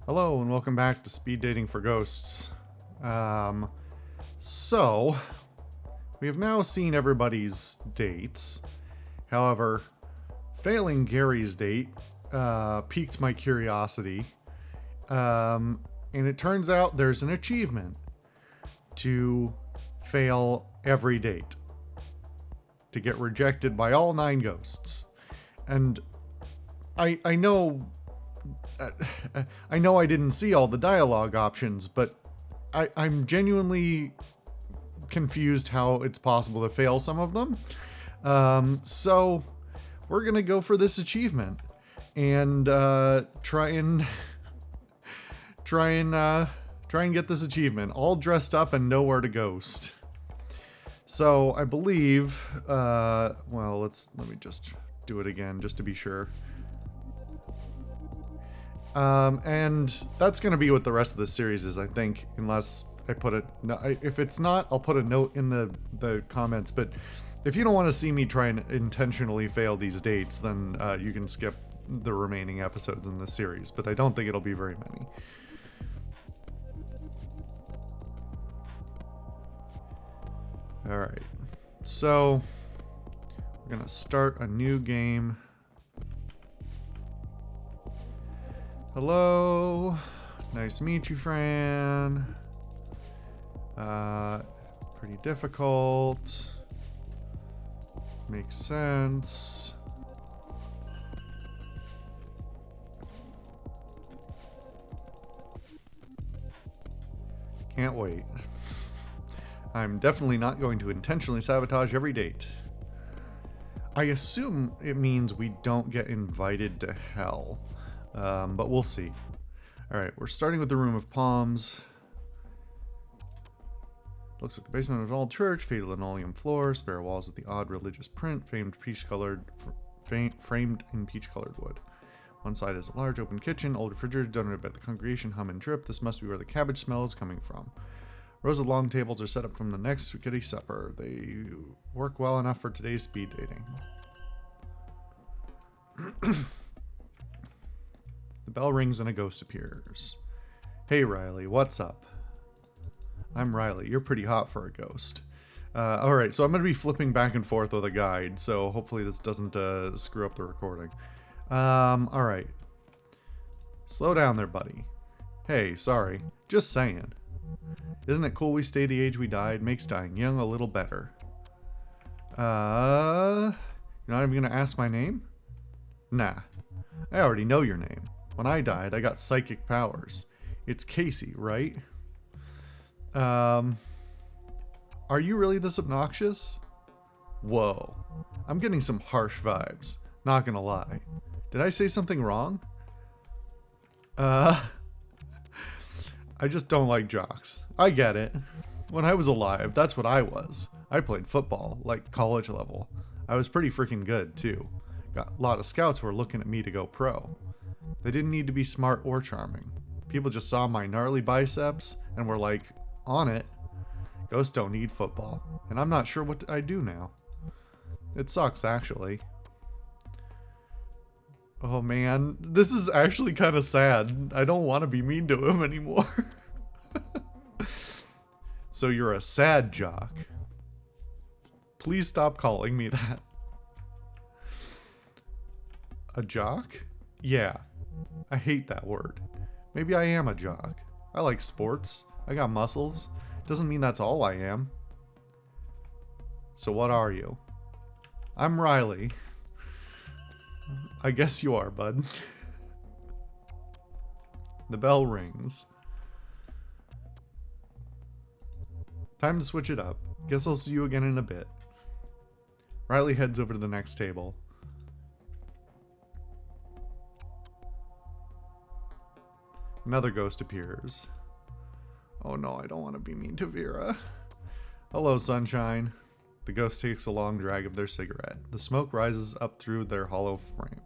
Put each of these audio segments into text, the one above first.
Hello and welcome back to Speed Dating for Ghosts. So, we have now seen everybody's dates. However, failing Gary's date piqued my curiosity. And it turns out there's an achievement to fail every date. To get rejected by all 9 ghosts. And I know I didn't see all the dialogue options, but I'm genuinely confused how it's possible to fail some of them. So we're gonna go for this achievement and try and get this achievement, all dressed up and nowhere to ghost. So I believe, well, let me just do it again just to be sure. And that's going to be what the rest of the series is, I think, unless I put it, no, if it's not, I'll put a note in the comments, but if you don't want to see me try and intentionally fail these dates, then you can skip the remaining episodes in the series, but I don't think it'll be very many. Alright, so we're going to start a new game. Hello, nice to meet you, Fran. Pretty difficult. Makes sense. Can't wait. I'm definitely not going to intentionally sabotage every date. I assume it means we don't get invited to hell. But we'll see. Alright, we're starting with the Room of Palms. Looks like the basement of an old church, faded linoleum floor, spare walls with the odd religious print, framed in peach-colored wood. One side is a large open kitchen, old refrigerator donated by the congregation, hum and drip. This must be where the cabbage smell is coming from. Rows of long tables are set up from the next spaghetti supper. They work well enough for today's speed dating. The bell rings and a ghost appears. Hey Riley, what's up? I'm Riley. You're pretty hot for a ghost. Alright, so I'm going to be flipping back and forth with a guide, so hopefully this doesn't screw up the recording. Alright. Slow down there, buddy. Hey, sorry. Just saying. Isn't it cool we stay the age we died? Makes dying young a little better. You're not even going to ask my name? Nah. I already know your name. When I died, I got psychic powers. It's Casey, right? Are you really this obnoxious? Whoa. I'm getting some harsh vibes. Not gonna lie. Did I say something wrong? I just don't like jocks. I get it. When I was alive, that's what I was. I played football, like college level. I was pretty freaking good, too. Got a lot of scouts were looking at me to go pro. They didn't need to be smart or charming. People just saw my gnarly biceps and were like, on it. Ghosts don't need football. And I'm not sure what I do now. It sucks, actually. Oh man, this is actually kind of sad. I don't want to be mean to him anymore. So you're a sad jock. Please stop calling me that. A jock? Yeah. I hate that word. Maybe I am a jock. I like sports. I got muscles. Doesn't mean that's all I am. So what are you? I'm Riley. I guess you are, bud. The bell rings. Time to switch it up. Guess I'll see you again in a bit. Riley heads over to the next table. Another ghost appears. Oh no, I don't want to be mean to Vera. Hello, sunshine. The ghost takes a long drag of their cigarette. The smoke rises up through their hollow frame,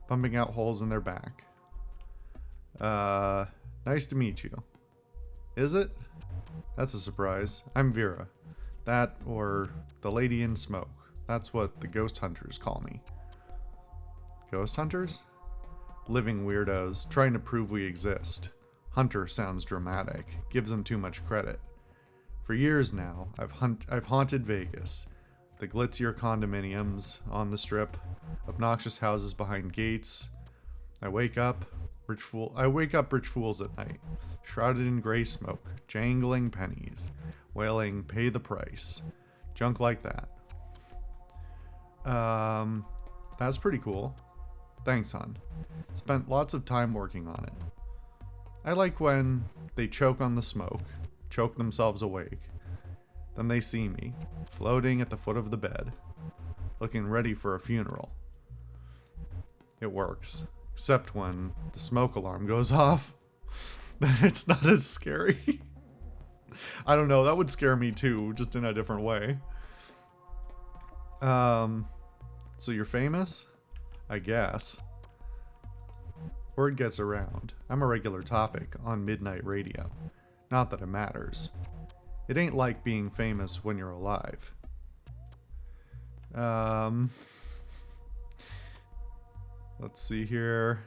bumping out holes in their back. Nice to meet you. Is it? That's a surprise. I'm Vera. That, or the Lady in Smoke. That's what the ghost hunters call me. Ghost hunters? Living weirdos, trying to prove we exist. Hunter sounds dramatic, gives him too much credit. For years now, I've haunted Vegas. The glitzier condominiums on the strip, obnoxious houses behind gates. I wake up rich fools at night, shrouded in gray smoke, jangling pennies, wailing, "Pay the price." Junk like that. That's pretty cool. Thanks, hon. Spent lots of time working on it. I like when they choke on the smoke, choke themselves awake. Then they see me, floating at the foot of the bed, looking ready for a funeral. It works, except when the smoke alarm goes off. Then it's not as scary. I don't know, that would scare me too, just in a different way. So you're famous? I guess. Word gets around. I'm a regular topic on midnight radio. Not that it matters. It ain't like being famous when you're alive. Let's see here.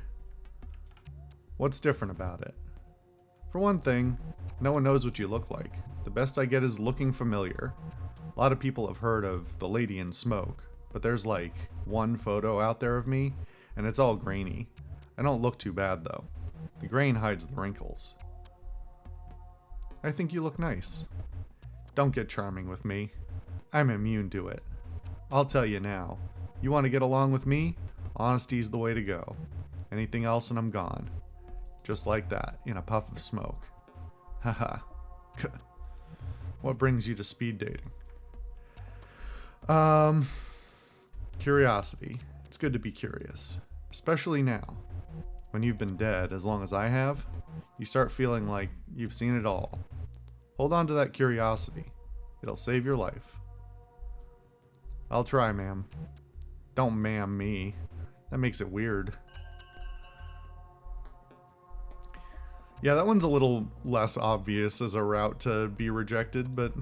What's different about it? For one thing, no one knows what you look like. The best I get is looking familiar. A lot of people have heard of the lady in smoke, but there's like one photo out there of me, and it's all grainy. I don't look too bad though. The grain hides the wrinkles. I think you look nice. Don't get charming with me. I'm immune to it. I'll tell you now. You want to get along with me? Honesty's the way to go. Anything else and I'm gone. Just like that, in a puff of smoke. Haha. What brings you to speed dating? Curiosity. It's good to be curious. Especially now. When you've been dead as long as I have, you start feeling like you've seen it all. Hold on to that curiosity. It'll save your life. I'll try, ma'am. Don't ma'am me. That makes it weird. Yeah, that one's a little less obvious as a route to be rejected, but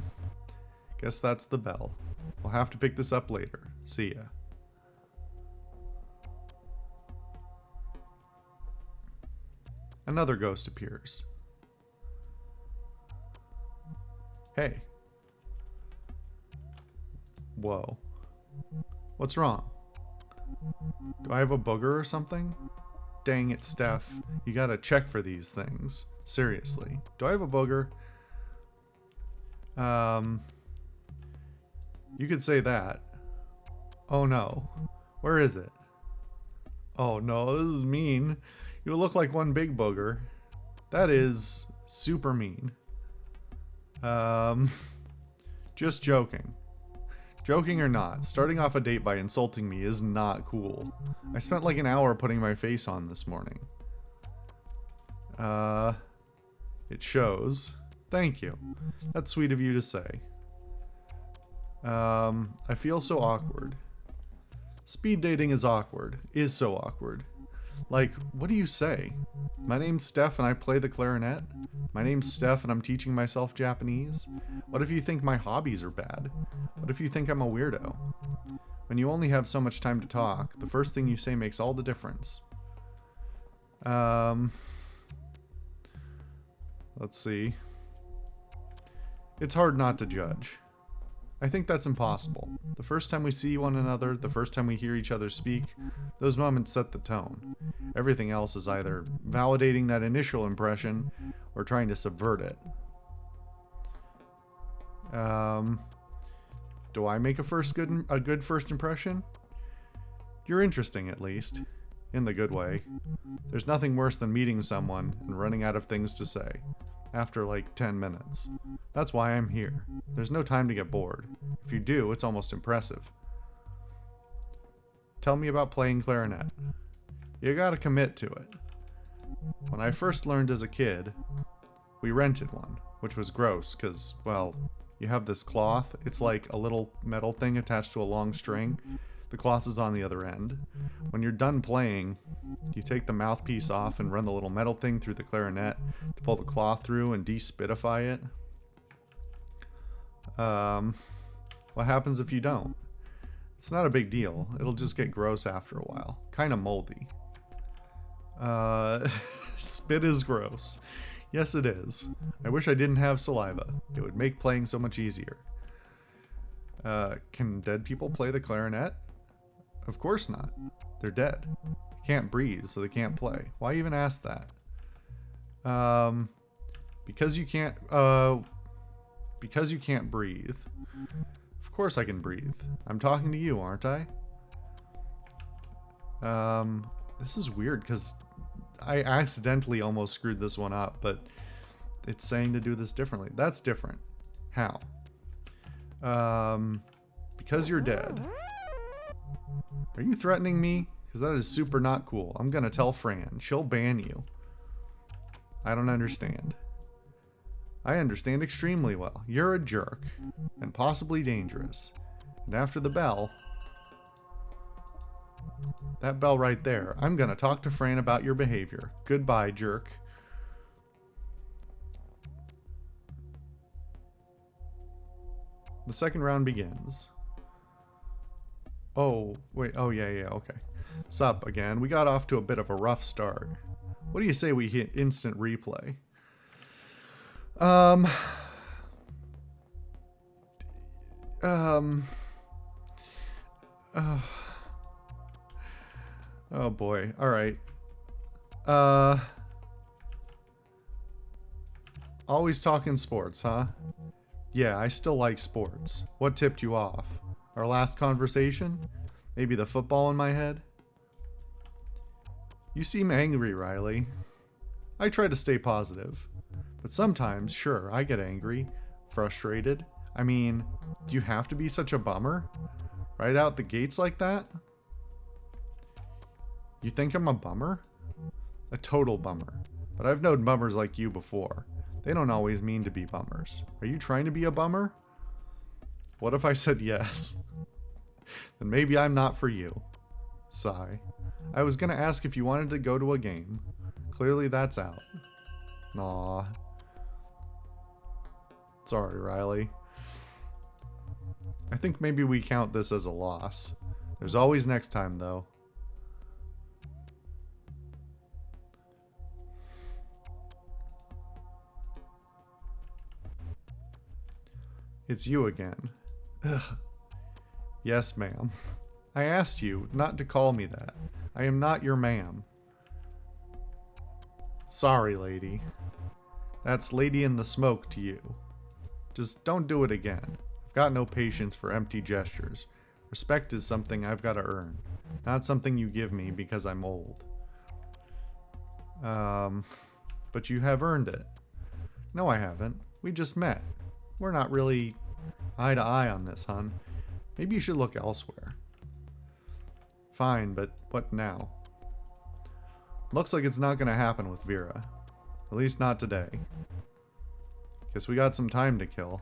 guess that's the bell. We'll have to pick this up later. See ya. Another ghost appears. Hey. Whoa. What's wrong? Do I have a booger or something? Dang it, Steph. You gotta check for these things. Seriously. Do I have a booger? You could say that. Oh no. Where is it? Oh no, this is mean. You look like one big booger. That is super mean. Just joking. Joking or not, starting off a date by insulting me is not cool. I spent like an hour putting my face on this morning. It shows. Thank you. That's sweet of you to say. I feel so awkward. Speed dating is awkward. Is so awkward. Like, what do you say? My name's Steph and I play the clarinet? My name's Steph and I'm teaching myself Japanese? What if you think my hobbies are bad? What if you think I'm a weirdo? When you only have so much time to talk, the first thing you say makes all the difference. Let's see. It's hard not to judge. I think that's impossible. The first time we see one another, the first time we hear each other speak, those moments set the tone. Everything else is either validating that initial impression or trying to subvert it. Do I make a good first impression? You're interesting, at least. In the good way. There's nothing worse than meeting someone and running out of things to say. After like 10 minutes. That's why I'm here. There's no time to get bored. If you do, it's almost impressive. Tell me about playing clarinet. You gotta commit to it. When I first learned as a kid, we rented one, which was gross because, well, you have this cloth. It's like a little metal thing attached to a long string. The cloth is on the other end. When you're done playing, you take the mouthpiece off and run the little metal thing through the clarinet to pull the cloth through and despitify it. What happens if you don't? It's not a big deal. It'll just get gross after a while. Kind of moldy. Spit is gross. Yes, it is. I wish I didn't have saliva. It would make playing so much easier. Can dead people play the clarinet? Of course not. They're dead. They can't breathe, so they can't play. Why even ask that? Because you can't breathe. Of course I can breathe. I'm talking to you, aren't I? This is weird because I accidentally almost screwed this one up, but it's saying to do this differently. That's different. How? Because you're dead. Are you threatening me? Because that is super not cool. I'm gonna tell Fran. She'll ban you. I don't understand. I understand extremely well. You're a jerk. And possibly dangerous. And after the bell... That bell right there. I'm gonna talk to Fran about your behavior. Goodbye, jerk. The second round begins. Oh, wait. Oh, yeah, okay. Sup again. We got off to a bit of a rough start. What do you say we hit instant replay? Oh boy. All right. Always talking sports, huh? Yeah, I still like sports. What tipped you off? Our last conversation? Maybe the football in my head? You seem angry, Riley. I try to stay positive. But sometimes, sure, I get angry, frustrated. I mean, do you have to be such a bummer? Right out the gates like that? You think I'm a bummer? A total bummer. But I've known bummers like you before. They don't always mean to be bummers. Are you trying to be a bummer? What if I said yes? Then maybe I'm not for you. Sigh. I was gonna ask if you wanted to go to a game. Clearly that's out. Aw. Sorry, Riley. I think maybe we count this as a loss. There's always next time, though. It's you again. Ugh. Yes, ma'am. I asked you not to call me that. I am not your ma'am. Sorry, lady. That's Lady in the Smoke to you. Just don't do it again. I've got no patience for empty gestures. Respect is something I've got to earn, not something you give me because I'm old. But you have earned it. No, I haven't. We just met. We're not really eye to eye on this, hon. Maybe you should look elsewhere. Fine, but what now? Looks like it's not gonna happen with Vera. At least not today. Guess we got some time to kill.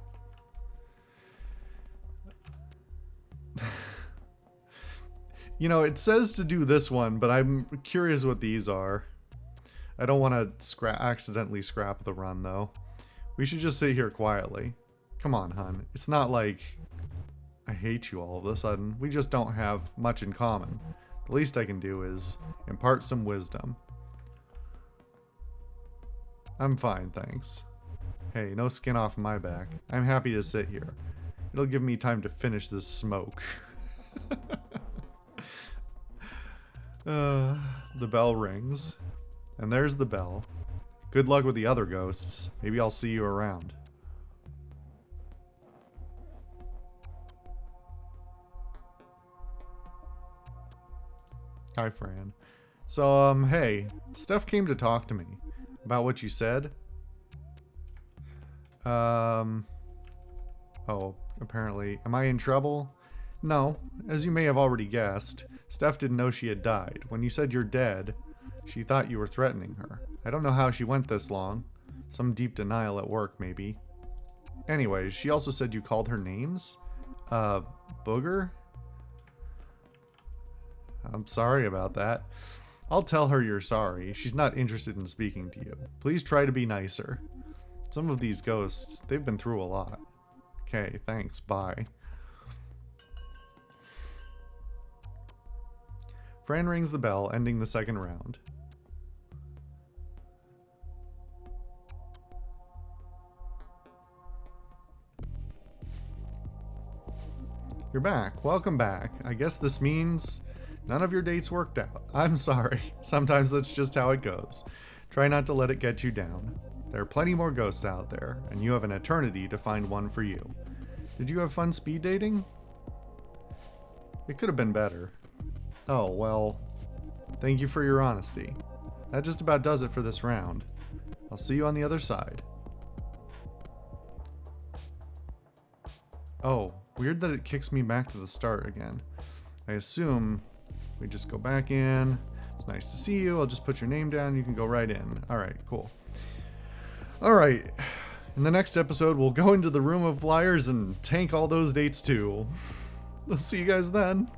You know, it says to do this one, but I'm curious what these are. I don't want to accidentally scrap the run, though. We should just sit here quietly. Come on, hun. It's not like I hate you all of a sudden. We just don't have much in common. The least I can do is impart some wisdom. I'm fine, thanks. Hey, no skin off my back. I'm happy to sit here. It'll give me time to finish this smoke. The bell rings. And there's the bell. Good luck with the other ghosts. Maybe I'll see you around. Hi, Fran. So, hey, Steph came to talk to me about what you said. Oh, apparently. Am I in trouble? No. As you may have already guessed, Steph didn't know she had died. When you said you're dead, she thought you were threatening her. I don't know how she went this long. Some deep denial at work, maybe. Anyways, she also said you called her names? Booger? I'm sorry about that. I'll tell her you're sorry. She's not interested in speaking to you. Please try to be nicer. Some of these ghosts, they've been through a lot. Okay, thanks. Bye. Fran rings the bell, ending the second round. You're back. Welcome back. I guess this means none of your dates worked out. I'm sorry. Sometimes that's just how it goes. Try not to let it get you down. There are plenty more ghosts out there, and you have an eternity to find one for you. Did you have fun speed dating? It could have been better. Oh, well, thank you for your honesty. That just about does it for this round. I'll see you on the other side. Oh, weird that it kicks me back to the start again. I assume we just go back in. It's nice to see you. I'll just put your name down. You can go right in. All right, cool. All right. In the next episode, we'll go into the Room of Liars and tank all those dates too. I'll see you guys then.